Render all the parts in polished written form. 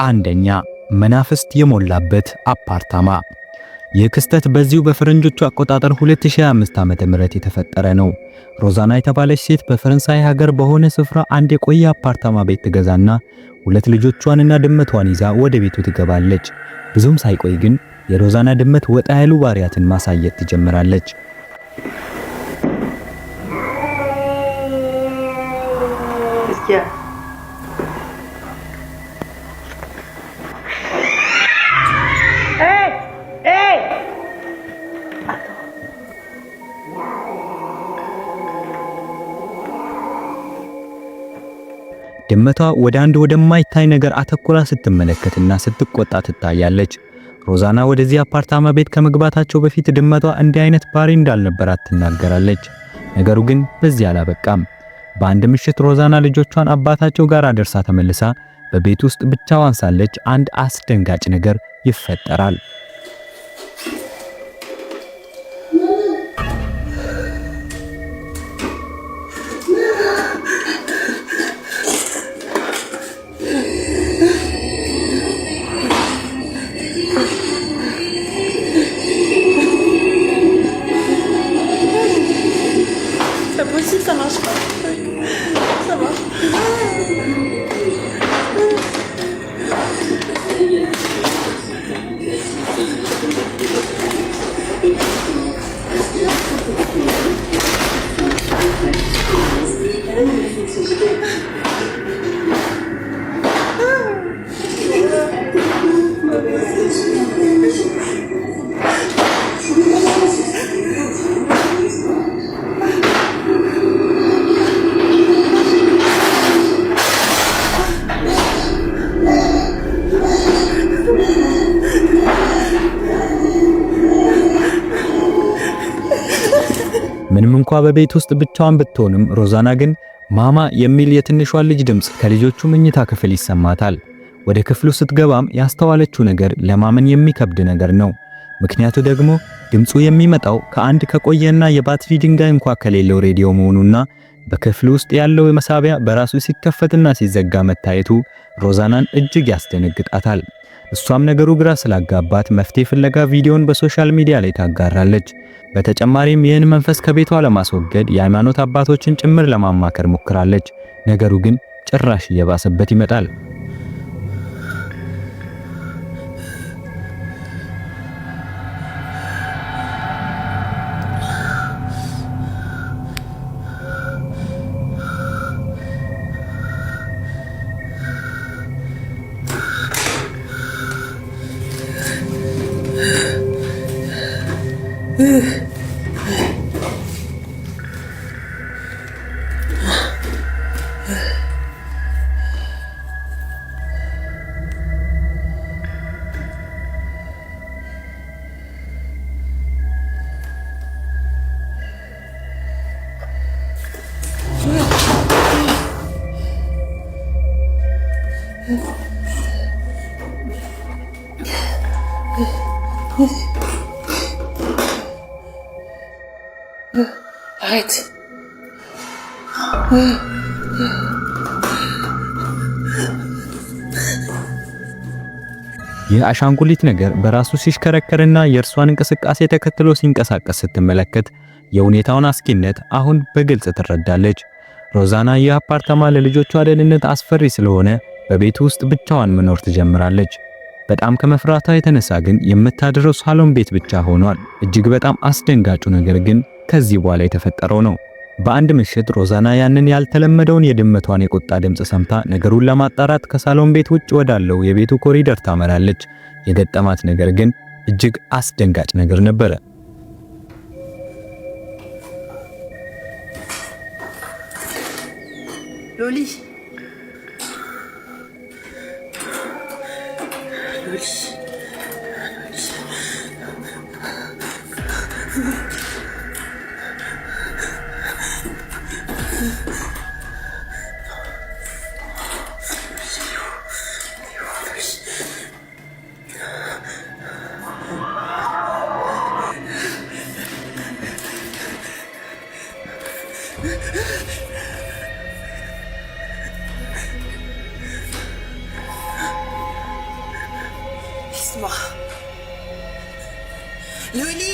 አንደኛ መናፍስት የሞላበት አፓርታማ። ይህ ክስተት በዚሁ በፈረንጆቹ አቆጣጠር 2025 ዓመተ ምህረት የተፈጠረ ነው። ሮዛና የተባለች ሴት በፈረንሳይ ሀገር በሆነ ስፍራ አንድ የቆየ አፓርታማ ቤት ትገዛና ሁለት ልጆቿንና ድመቷን ይዛ ወደ ቤቱ ትገባለች። ብዙም ሳይቆይ ግን የሮዛና ድመት ወጣ ያሉ ባህሪያትን ማሳየት ትጀምራለች። ድመቷ ወደ አንድ ወደማይታይ ነገር አተኩራ ስትመለከትና ስትቆጣ ትታያለች። ሮዛና ወደዚህ አፓርታማ ቤት ከመግባታቸው በፊት ድመቷ እንዲህ አይነት ባህሪ እንዳልነበራት ትናገራለች። ነገሩ ግን በዚህ አላበቃም። በአንድ ምሽት ሮዛና ልጆቿን አባታቸው ጋር አደርሳ ተመልሳ በቤት ውስጥ ብቻዋን ሳለች አንድ አስደንጋጭ ነገር ይፈጠራል። ምንም እንኳን በቤት ውስጥ ብቻዋን ብትሆንም ሮዛና ግን ማማ የሚል የትንሿን ልጅ ድምጽ ከልጆቹ መኝታ ክፍል ይሰማታል። ወደ ክፍሉ ስትገባም ያስተዋለችው ነገር ለማመን የሚከብድ ነገር ነው። ምክንያቱ ደግሞ ድምጹ የሚመጣው ከአንድ ከቆየና የባትሪ ድንጋይ እንኳን ከሌለው ሬዲዮ መሆኑና በክፍሉ ውስጥ ያለው መሳቢያ በራሱ ሲከፈትና ሲዘጋ መታየቱ ሮዛናን እጅግ ያስደነግጣታል። እሷም ነገሩ ግራ ስላጋባት መፍትሄ ፍለጋ ቪዲዮን በሶሻል ሚዲያ ላይ ታጋራለች። በተጨማሪም ይህን መንፈስ ከቤቷ ለማስወገድ የሃይማኖት አባቶችን ጭምር ለማማከር ሞክራለች። ነገሩ ግን ጭራሽ እየባሰበት ይመጣል። Arrête. የአሻንጉሊት ነገር በራሱ ሲሽከረከርና የእርሷን እንቅስቃሴ ተከትሎ ሲንቀሳቀስ ስትመለከት የሁኔታውን አስኪነት አሁን በግልጽ ትረዳለች። ሮዛና የአፓርታማ ለልጆቿ ደህንነት አስፈሪ ስለሆነ በቤቱ ውስጥ ብቻዋን መኖር ትጀምራለች። በጣም ከመፍራቷ የተነሳ ግን የምታድረው ሳሎን ቤት ብቻ ሆኗል። እጅግ በጣም አስደንጋጩ ነገር ግን ከዚህ በኋላ የተፈጠረው ነው። በአንድ ምሽት ሮዛና ያንን ያልተለመደውን የድመቷን የቁጣ ድምጽ ሰምታ ነገሩን ለማጣራት ከሳሎን ቤት ውጭ ወዳለው የቤቱ ኮሪደር ታመራለች። የገጠማት ነገር ግን እጅግ አስደንጋጭ ነገር ነበረ። ሎሊ اسمع لولي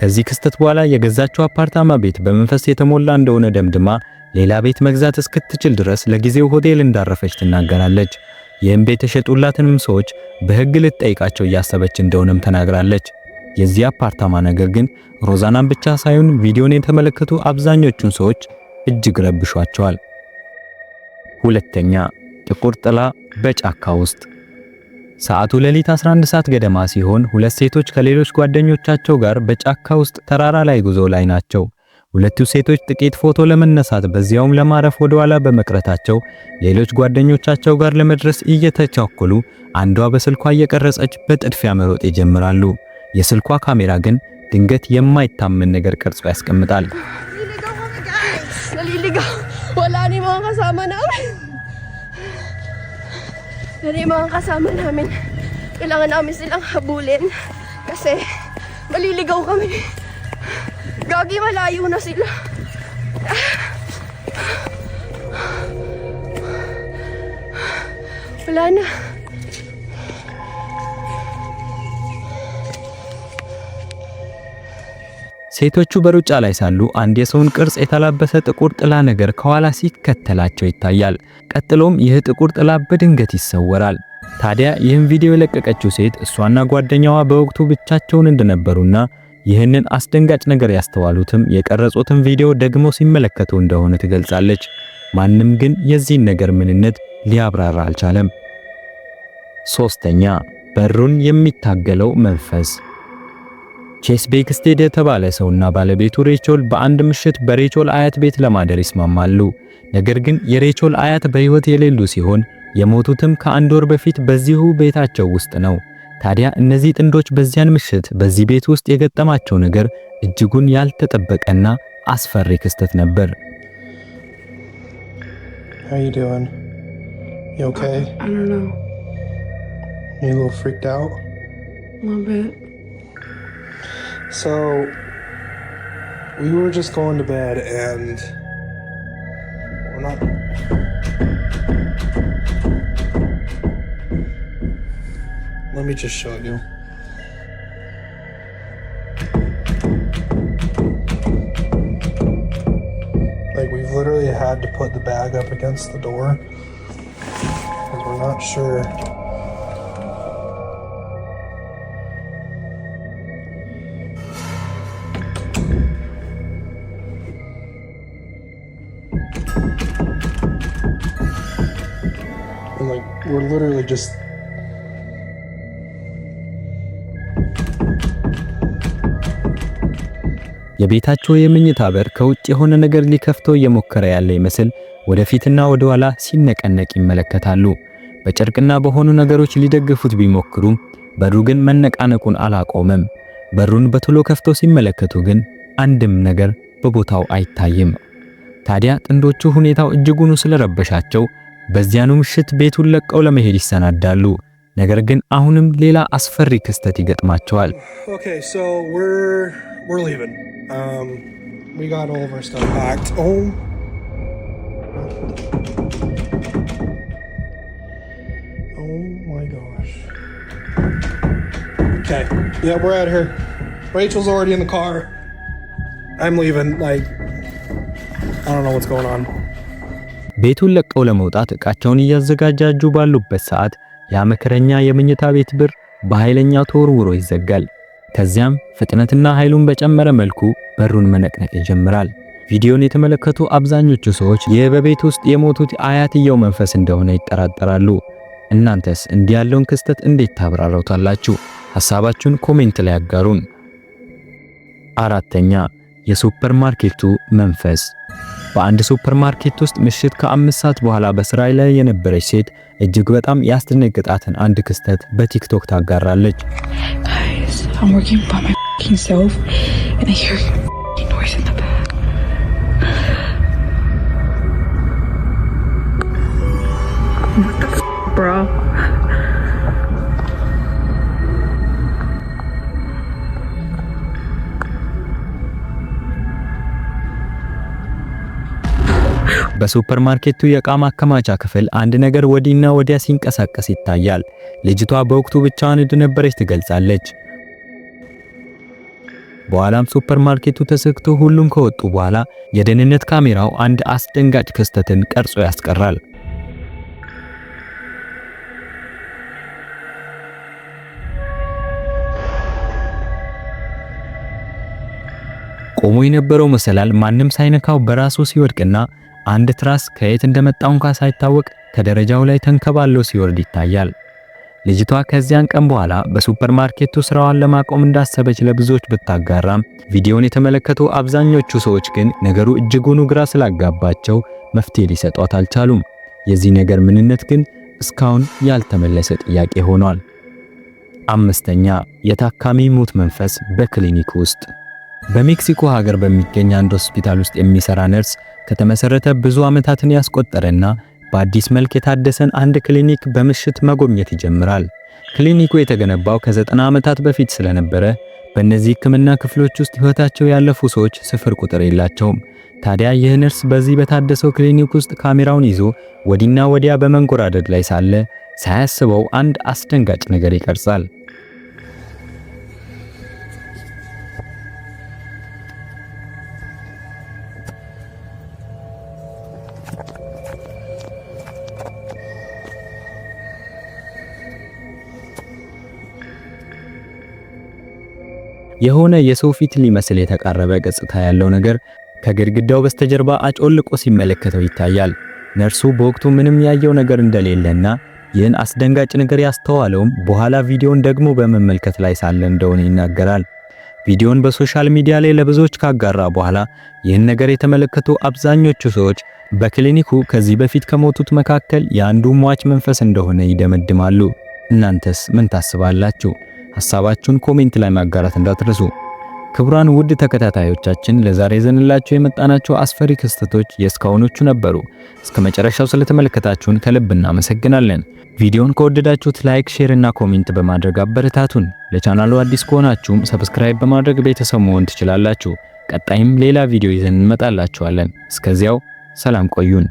ከዚህ ክስተት በኋላ የገዛችው አፓርታማ ቤት በመንፈስ የተሞላ እንደሆነ ደምድማ ሌላ ቤት መግዛት እስክትችል ድረስ ለጊዜው ሆቴል እንዳረፈች ትናገራለች። ይህም ቤት የሸጡላትንም ሰዎች በሕግ ልትጠይቃቸው እያሰበች እንደሆነም ተናግራለች። የዚህ አፓርታማ ነገር ግን ሮዛናን ብቻ ሳይሆን ቪዲዮን የተመለከቱ አብዛኞቹን ሰዎች እጅግ ረብሿቸዋል። ሁለተኛ፣ ጥቁር ጥላ በጫካ ውስጥ። ሰዓቱ ሌሊት 11 ሰዓት ገደማ ሲሆን ሁለት ሴቶች ከሌሎች ጓደኞቻቸው ጋር በጫካ ውስጥ ተራራ ላይ ጉዞ ላይ ናቸው። ሁለቱ ሴቶች ጥቂት ፎቶ ለመነሳት በዚያውም ለማረፍ ወደ ኋላ በመቅረታቸው ሌሎች ጓደኞቻቸው ጋር ለመድረስ እየተቻኮሉ አንዷ በስልኳ እየቀረጸች በጥድፊያ መሮጥ ይጀምራሉ። የስልኳ ካሜራ ግን ድንገት የማይታመን ነገር ቀርጾ ያስቀምጣል። mga kasama namin. Kailangan namin silang habulin kasi maliligaw kami. Gagi, malayo na sila. Wala na. ሴቶቹ በሩጫ ላይ ሳሉ አንድ የሰውን ቅርጽ የተላበሰ ጥቁር ጥላ ነገር ከኋላ ሲከተላቸው ይታያል። ቀጥሎም ይህ ጥቁር ጥላ በድንገት ይሰወራል። ታዲያ ይህን ቪዲዮ የለቀቀችው ሴት እሷና ጓደኛዋ በወቅቱ ብቻቸውን እንደነበሩና ይህንን አስደንጋጭ ነገር ያስተዋሉትም የቀረጹትን ቪዲዮ ደግሞ ሲመለከቱ እንደሆነ ትገልጻለች። ማንም ግን የዚህን ነገር ምንነት ሊያብራራ አልቻለም። ሶስተኛ፣ በሩን የሚታገለው መንፈስ። ቼስ ቤክስቴድ የተባለ ሰውና ባለቤቱ ሬቾል በአንድ ምሽት በሬቾል አያት ቤት ለማደር ይስማማሉ። ነገር ግን የሬቾል አያት በሕይወት የሌሉ ሲሆን የሞቱትም ከአንድ ወር በፊት በዚሁ ቤታቸው ውስጥ ነው። ታዲያ እነዚህ ጥንዶች በዚያን ምሽት በዚህ ቤት ውስጥ የገጠማቸው ነገር እጅጉን ያልተጠበቀና አስፈሪ ክስተት ነበር። How you doing? You okay? I don't know. You a little freaked out? A little bit. So, we were just going to bed and we're not... Let me just show you. Like, we've literally had to put the bag up against the door because we're not sure. And like, we're literally just... የቤታቸው የመኝታ በር ከውጭ የሆነ ነገር ሊከፍተው እየሞከረ ያለ ይመስል ወደፊትና ወደ ኋላ ሲነቀነቅ ይመለከታሉ። በጨርቅና በሆኑ ነገሮች ሊደግፉት ቢሞክሩም በሩ ግን መነቃነቁን አላቆመም። በሩን በቶሎ ከፍተው ሲመለከቱ ግን አንድም ነገር በቦታው አይታይም። ታዲያ ጥንዶቹ ሁኔታው እጅጉን ስለረበሻቸው በዚያኑ ምሽት ቤቱን ለቀው ለመሄድ ይሰናዳሉ። ነገር ግን አሁንም ሌላ አስፈሪ ክስተት ይገጥማቸዋል። Okay, so we're leaving. We got all of our stuff packed. Oh my gosh. Okay, yeah, we're out here. Rachel's already in the car. I'm leaving. Like, I don't know what's going on. ቤቱን ለቀው ለመውጣት ዕቃቸውን እያዘጋጃጁ ባሉበት ሰዓት ያ መከረኛ የመኝታ ቤት በር በኃይለኛው ተወርውሮ ይዘጋል። ከዚያም ፍጥነትና ኃይሉን በጨመረ መልኩ በሩን መነቅነቅ ይጀምራል። ቪዲዮን የተመለከቱ አብዛኞቹ ሰዎች ይህ በቤት ውስጥ የሞቱት አያትየው መንፈስ እንደሆነ ይጠራጠራሉ። እናንተስ እንዲህ ያለውን ክስተት እንዴት ታብራራውታላችሁ? ሐሳባችሁን ኮሜንት ላይ አጋሩን። አራተኛ፣ የሱፐርማርኬቱ መንፈስ። በአንድ ሱፐርማርኬት ውስጥ ምሽት ከ5 ሰዓት በኋላ በስራ ላይ የነበረች ሴት እጅግ በጣም ያስደነግጣትን አንድ ክስተት በቲክቶክ ታጋራለች። I'm working by my f***ing self and I hear noise in the back. What the f***, bro? በሱፐርማርኬቱ የዕቃ ማከማቻ ክፍል አንድ ነገር ወዲና ወዲያ ሲንቀሳቀስ ይታያል። ልጅቷ በወቅቱ ብቻዋን እንደነበረች ትገልጻለች። በኋላም ሱፐርማርኬቱ ተዘግቶ ሁሉም ከወጡ በኋላ የደህንነት ካሜራው አንድ አስደንጋጭ ክስተትን ቀርጾ ያስቀራል። ቆሞ የነበረው መሰላል ማንም ሳይነካው በራሱ ሲወድቅና አንድ ትራስ ከየት እንደመጣው እንኳን ሳይታወቅ ከደረጃው ላይ ተንከባሎ ሲወርድ ይታያል። ልጅቷ ከዚያን ቀን በኋላ በሱፐርማርኬቱ ስራዋን ለማቆም እንዳሰበች ለብዙዎች ብታጋራም ቪዲዮውን የተመለከቱ አብዛኞቹ ሰዎች ግን ነገሩ እጅጉን ግራ ስላጋባቸው መፍትሄ ሊሰጧት አልቻሉም። የዚህ ነገር ምንነት ግን እስካሁን ያልተመለሰ ጥያቄ ሆኗል። አምስተኛ የታካሚ ሙት መንፈስ በክሊኒክ ውስጥ። በሜክሲኮ ሀገር በሚገኝ አንድ ሆስፒታል ውስጥ የሚሰራ ነርስ ከተመሰረተ ብዙ ዓመታትን ያስቆጠረና በአዲስ መልክ የታደሰን አንድ ክሊኒክ በምሽት መጎብኘት ይጀምራል። ክሊኒኩ የተገነባው ከ90 ዓመታት በፊት ስለነበረ በእነዚህ ሕክምና ክፍሎች ውስጥ ሕይወታቸው ያለፉ ሰዎች ስፍር ቁጥር የላቸውም። ታዲያ ይህ ነርስ በዚህ በታደሰው ክሊኒክ ውስጥ ካሜራውን ይዞ ወዲና ወዲያ በመንጎራደድ ላይ ሳለ ሳያስበው አንድ አስደንጋጭ ነገር ይቀርጻል። የሆነ የሰው ፊት ሊመስል የተቃረበ ገጽታ ያለው ነገር ከግድግዳው በስተጀርባ አጮልቆ ሲመለከተው ይታያል። ነርሱ በወቅቱ ምንም ያየው ነገር እንደሌለና ይህን አስደንጋጭ ነገር ያስተዋለውም በኋላ ቪዲዮን ደግሞ በመመልከት ላይ ሳለ እንደሆነ ይናገራል። ቪዲዮን በሶሻል ሚዲያ ላይ ለብዙዎች ካጋራ በኋላ ይህን ነገር የተመለከቱ አብዛኞቹ ሰዎች በክሊኒኩ ከዚህ በፊት ከሞቱት መካከል የአንዱ ሟች መንፈስ እንደሆነ ይደመድማሉ። እናንተስ ምን ታስባላችሁ? ሐሳባችሁን ኮሜንት ላይ ማጋራት እንዳትረሱ። ክቡራን ውድ ተከታታዮቻችን ለዛሬ ዘንላችሁ የመጣናቸው አስፈሪ ክስተቶች የእስካሁኖቹ ነበሩ። እስከ መጨረሻው ስለተመለከታችሁን ከልብ እናመሰግናለን። ቪዲዮን ከወደዳችሁት ላይክ፣ ሼር እና ኮሜንት በማድረግ አበረታቱን። ለቻናሉ አዲስ ከሆናችሁም ሰብስክራይብ በማድረግ ቤተሰብ መሆን ትችላላችሁ። ቀጣይም ሌላ ቪዲዮ ይዘን እንመጣላችኋለን። እስከዚያው ሰላም ቆዩን።